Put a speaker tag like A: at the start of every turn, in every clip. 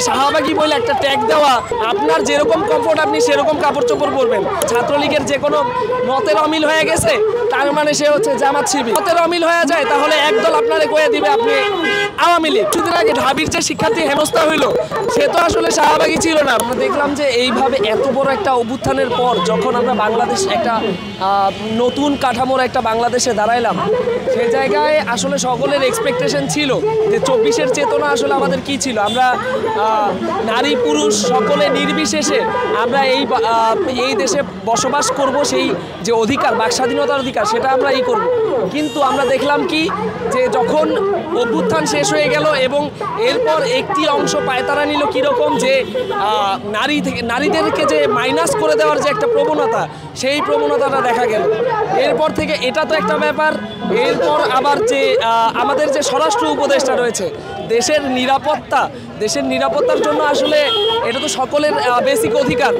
A: শাহবাগী বলে একটা ট্যাগ দেওয়া, আপনার যেরকম কমফোর্ট আপনি সেরকম কাপড় চোপড় পরবেন। ছাত্রলীগের যে কোনো মতের অমিল হয়ে গেছে তার মানে সে হচ্ছে জামাত শিবির। মতের অমিল হয়ে যায় তাহলে একদল আপনারে কয়ে দিবে আপনি আওয়ামী লীগ। কিছুদিন আগে ঢাবির যে শিক্ষার্থী হেনস্থা হইলো সে তো আসলে শাহবাগী ছিল না। আমরা দেখলাম যে এইভাবে এত বড় একটা অভ্যুত্থানের পর যখন আমরা বাংলাদেশ একটা নতুন কাঠামোর একটা বাংলাদেশে দাঁড়াইলাম, সেই জায়গায় আসলে সকলের এক্সপেকটেশন ছিল যে 24-এর চেতনা আসলে আমাদের কি ছিল। আমরা নারী পুরুষ সকলে নির্বিশেষে আমরা এই দেশে বসবাস করব, সেই যে অধিকার বাক স্বাধীনতার অধিকার সেটা আমরা করব। কিন্তু আমরা দেখলাম কি যে যখন অভ্যুত্থান শেষ হয়ে গেল এবং এরপর একটি অংশ পায়তারা নিল কীরকম যে নারীদেরকে যে মাইনাস করে দেওয়ার যে একটা প্রবণতা, সেই প্রবণতাটা দেখা গেল। এরপর থেকে এটা তো একটা ব্যাপার। এরপর আবার যে আমাদের যে স্বরাষ্ট্র উপদেষ্টা রয়েছে, দেশের নিরাপত্তার জন্য আসলে এটা তো সকলের বেসিক অধিকার।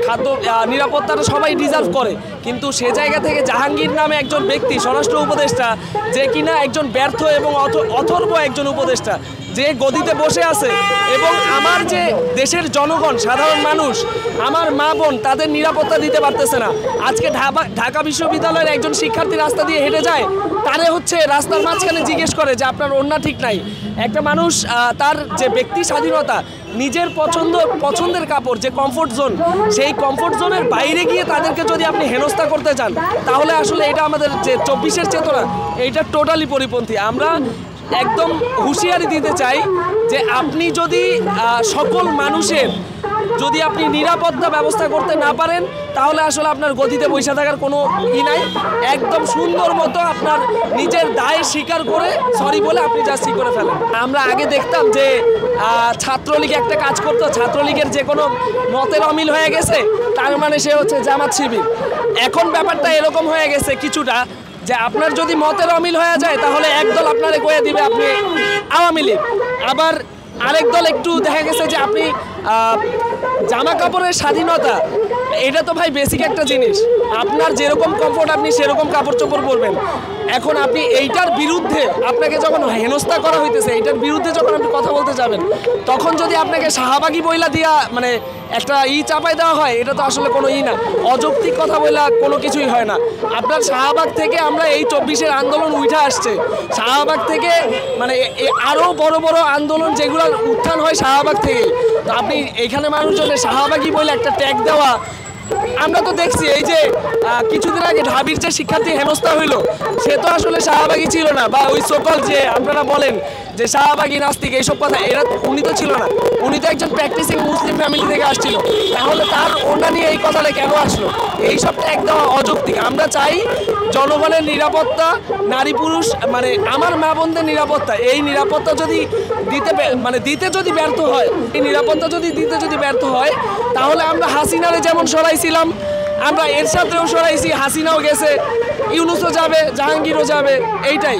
A: খাদ্য নিরাপত্তাটা সবাই ডিজার্ভ করে, কিন্তু সে জায়গা থেকে জাহাঙ্গীর নামে একজন ব্যক্তি স্বরাষ্ট্র উপদেষ্টা, যে কিনা একজন ব্যর্থ এবং অথর্ব একজন উপদেষ্টা, যে গদিতে বসে আছে এবং আমার যে দেশের জনগণ সাধারণ মানুষ, আমার মা বোন তাদের নিরাপত্তা দিতে পারতেছে না। আজকে ঢাকা বিশ্ববিদ্যালয়ের একজন শিক্ষার্থী রাস্তা দিয়ে হেঁটে যায়, তারে হচ্ছে রাস্তার মাঝখানে জিজ্ঞেস করে যে আপনার ওড়না ঠিক নাই। একটা মানুষ তার যে ব্যক্তি স্বাধীনতা, নিজের পছন্দের কাপড় যে কমফোর্ট জোন, সেই কমফোর্ট জোনের বাইরে গিয়ে তাদেরকে যদি আপনি হেনস্থা করতে চান তাহলে আসলে এটা আমাদের যে 24-এর চেতনা এইটা টোটালি পরিপন্থী। আমরা একদম হুঁশিয়ারি দিতে চাই যে আপনি যদি সকল মানুষের যদি আপনি নিরাপত্তা ব্যবস্থা করতে না পারেন তাহলে আসলে আপনার গদিতে বসে থাকার কোনো নাই। একদম সুন্দর মতো আপনার নিজের দায় স্বীকার করে সরি বলে আপনি জাস্টি করে ফেলেন। আমরা আগে দেখতাম যে ছাত্রলীগ একটা কাজ করতো, ছাত্রলীগের যে কোনো মতের অমিল হয়ে গেছে তার মানে সে হচ্ছে জামাত শিবির। এখন ব্যাপারটা এরকম হয়ে গেছে কিছুটা যে আপনার যদি মতের অমিল হয়ে যায় তাহলে একদল আপনারে কয়ে দিবে আপনি আওয়ামী লীগ, আবার আরেক দল একটু দেখা গেছে যে আপনি জামা কাপড়ের স্বাধীনতা, এটা তো ভাই বেসিক একটা জিনিস। আপনার যেরকম কমফোর্ট আপনি সেরকম কাপড় চোপড় পরবেন। এখন আপনি এইটার বিরুদ্ধে আপনাকে যখন হেনস্থা করা হইতেছে, এইটার বিরুদ্ধে যখন আপনি কথা বলতে যাবেন, তখন যদি আপনাকে শাহবাগী বইলা দিয়া মানে একটা চাপাই দেওয়া হয়, এটা তো আসলে কোনো না, অযৌক্তিক কথা বইলা কোনো কিছুই হয় না। আপনার শাহবাগ থেকে আমরা এই 24-এর আন্দোলন উঠে আসছে, শাহবাগ থেকে মানে আরও বড় বড় আন্দোলন যেগুলোর উত্থান হয় শাহবাগ থেকে। তো আপনি এইখানে মানুষজনের শাহবাগী বলে একটা ট্যাগ দেওয়া, আমরা তো দেখছি এই যে কিছুদিন আগে ঢাবির যে শিক্ষার্থী হেনস্থা হইলো সে তো আসলে শাহবাগী ছিল না, বা ওই সকল যে আপনারা বলেন যে শাহবাগী নাস্তিক এইসব কথা, উনি তো ছিল না। উনি তো একজন প্র্যাকটিসিং মুসলিম ফ্যামিলি থেকে আসছিল, তাহলে তার ওনা নিয়ে এই কথাটা কেন আসলো? এইসবটা একদম অযৌক্তিক। আমরা চাই জনগণের নিরাপত্তা, নারী পুরুষ মানে আমার মা বোনদের নিরাপত্তা, এই নিরাপত্তা যদি দিতে যদি ব্যর্থ হয়, এই নিরাপত্তা যদি দিতে ব্যর্থ হয় তাহলে আমরা হাসিনারে যেমন সরাইছিলাম, আমরা এরশাদেও সরাইছি, হাসিনাও গেছে, ইউনূসও যাবে, জাহাঙ্গীরও যাবে, এইটাই।